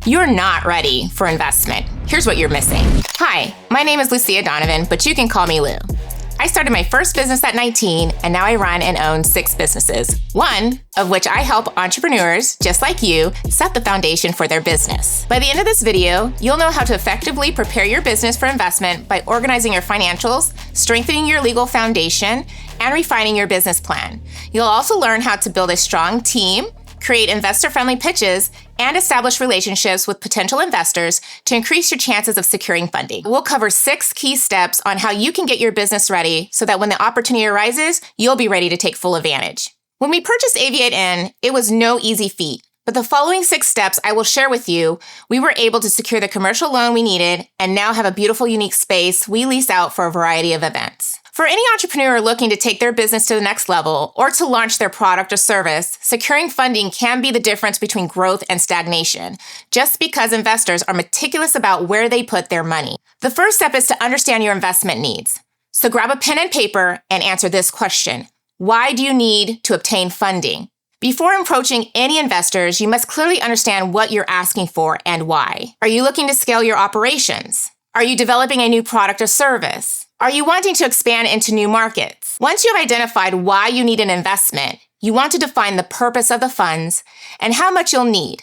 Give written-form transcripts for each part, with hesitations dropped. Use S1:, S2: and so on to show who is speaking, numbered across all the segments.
S1: You're not ready for investment. Here's what you're missing. Hi, my name is Lusia Donovan, but you can call me Lou. I started my first business at 19, and now I run and own 6 businesses, one of which I help entrepreneurs, just like you, set the foundation for their business. By the end of this video, you'll know how to effectively prepare your business for investment by organizing your financials, strengthening your legal foundation, and refining your business plan. You'll also learn how to build a strong team, create investor-friendly pitches, and establish relationships with potential investors to increase your chances of securing funding. We'll cover 6 key steps on how you can get your business ready so that when the opportunity arises, you'll be ready to take full advantage. When we purchased Aviate, it was no easy feat. But the following 6 steps I will share with you, we were able to secure the commercial loan we needed and now have a beautiful, unique space we lease out for a variety of events. For any entrepreneur looking to take their business to the next level or to launch their product or service, securing funding can be the difference between growth and stagnation, just because investors are meticulous about where they put their money. The first step is to understand your investment needs. So grab a pen and paper and answer this question. Why do you need to obtain funding? Before approaching any investors, you must clearly understand what you're asking for and why. Are you looking to scale your operations? Are you developing a new product or service? Are you wanting to expand into new markets? Once you have identified why you need an investment, you want to define the purpose of the funds and how much you'll need.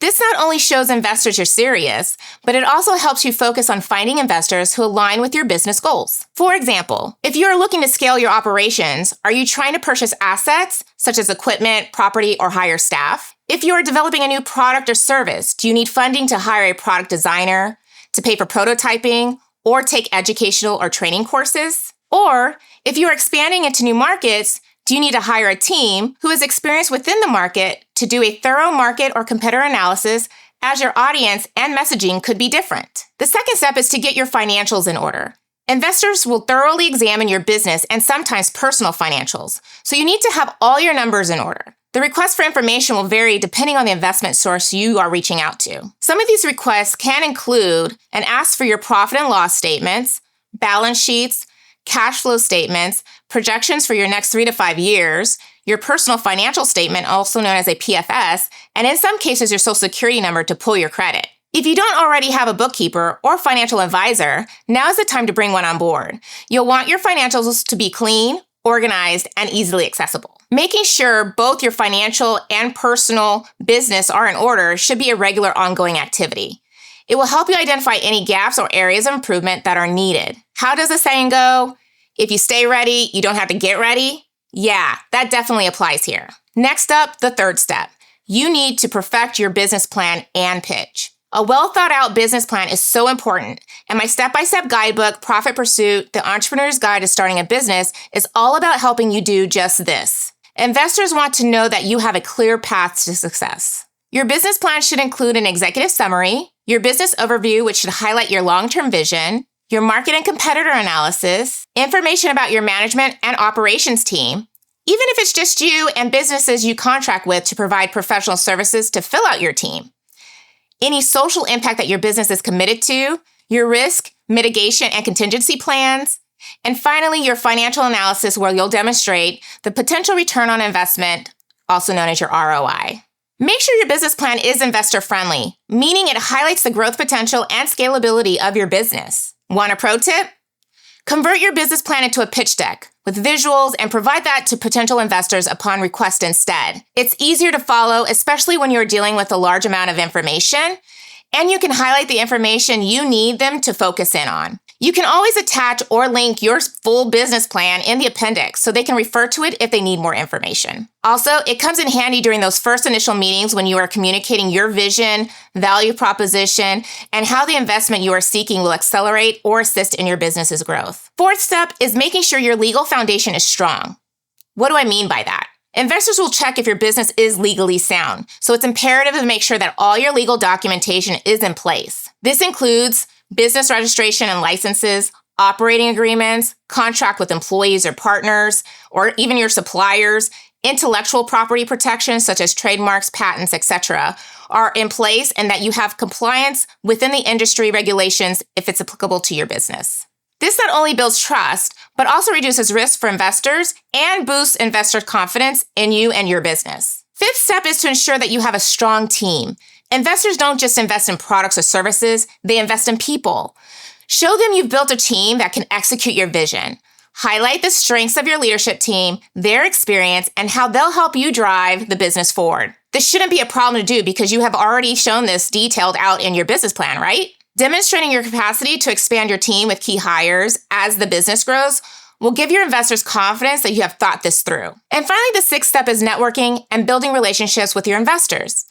S1: This not only shows investors you're serious, but it also helps you focus on finding investors who align with your business goals. For example, if you are looking to scale your operations, are you trying to purchase assets, such as equipment, property, or hire staff? If you are developing a new product or service, do you need funding to hire a product designer, to pay for prototyping, or take educational or training courses? Or if you are expanding into new markets, do you need to hire a team who is experienced within the market to do a thorough market or competitor analysis, as your audience and messaging could be different? The second step is to get your financials in order. Investors will thoroughly examine your business and sometimes personal financials, so you need to have all your numbers in order. The request for information will vary depending on the investment source you are reaching out to. Some of these requests can include an ask for your profit and loss statements, balance sheets, cash flow statements, projections for your next 3 to 5 years, your personal financial statement, also known as a PFS, and in some cases, your social security number to pull your credit. If you don't already have a bookkeeper or financial advisor, now is the time to bring one on board. You'll want your financials to be clean, organized, and easily accessible. Making sure both your financial and personal business are in order should be a regular ongoing activity. It will help you identify any gaps or areas of improvement that are needed. How does the saying go? If you stay ready, you don't have to get ready? Yeah, that definitely applies here. Next up, the third step. You need to perfect your business plan and pitch. A well-thought-out business plan is so important, and my step-by-step guidebook, Profit Pursuit, The Entrepreneur's Guide to Starting a Business, is all about helping you do just this. Investors want to know that you have a clear path to success. Your business plan should include an executive summary, your business overview, which should highlight your long-term vision, your market and competitor analysis, information about your management and operations team, even if it's just you and businesses you contract with to provide professional services to fill out your team, any social impact that your business is committed to, your risk, mitigation, and contingency plans, and finally, your financial analysis where you'll demonstrate the potential return on investment, also known as your ROI. Make sure your business plan is investor-friendly, meaning it highlights the growth potential and scalability of your business. Want a pro tip? Convert your business plan into a pitch deck with visuals and provide that to potential investors upon request instead. It's easier to follow, especially when you're dealing with a large amount of information, and you can highlight the information you need them to focus in on. You can always attach or link your full business plan in the appendix so they can refer to it if they need more information. Also, it comes in handy during those first initial meetings when you are communicating your vision, value proposition, and how the investment you are seeking will accelerate or assist in your business's growth. Fourth step is making sure your legal foundation is strong. What do I mean by that? Investors will check if your business is legally sound, so it's imperative to make sure that all your legal documentation is in place. This includes business registration and licenses, operating agreements, contract with employees or partners, or even your suppliers, intellectual property protections such as trademarks, patents, etc., are in place and that you have compliance within the industry regulations if it's applicable to your business. This not only builds trust, but also reduces risk for investors and boosts investor confidence in you and your business. Fifth step is to ensure that you have a strong team. Investors don't just invest in products or services, they invest in people. Show them you've built a team that can execute your vision. Highlight the strengths of your leadership team, their experience, and how they'll help you drive the business forward. This shouldn't be a problem to do because you have already shown this detailed out in your business plan, right? Demonstrating your capacity to expand your team with key hires as the business grows will give your investors confidence that you have thought this through. And finally, the sixth step is networking and building relationships with your investors.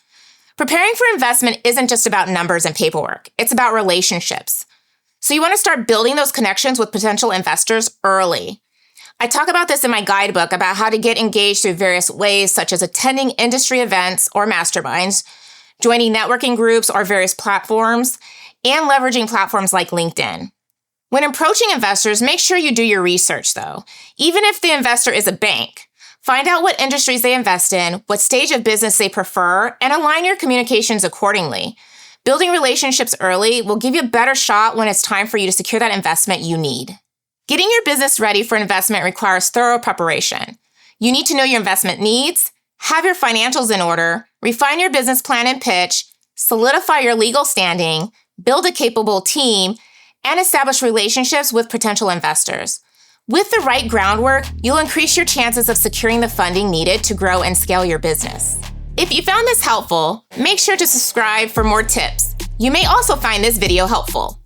S1: Preparing for investment isn't just about numbers and paperwork. It's about relationships. So you want to start building those connections with potential investors early. I talk about this in my guidebook about how to get engaged through various ways, such as attending industry events or masterminds, joining networking groups or various platforms, and leveraging platforms like LinkedIn. When approaching investors, make sure you do your research, though. Even if the investor is a bank, find out what industries they invest in, what stage of business they prefer, and align your communications accordingly. Building relationships early will give you a better shot when it's time for you to secure that investment you need. Getting your business ready for investment requires thorough preparation. You need to know your investment needs, have your financials in order, refine your business plan and pitch, solidify your legal standing, build a capable team, and establish relationships with potential investors. With the right groundwork, you'll increase your chances of securing the funding needed to grow and scale your business. If you found this helpful, make sure to subscribe for more tips. You may also find this video helpful.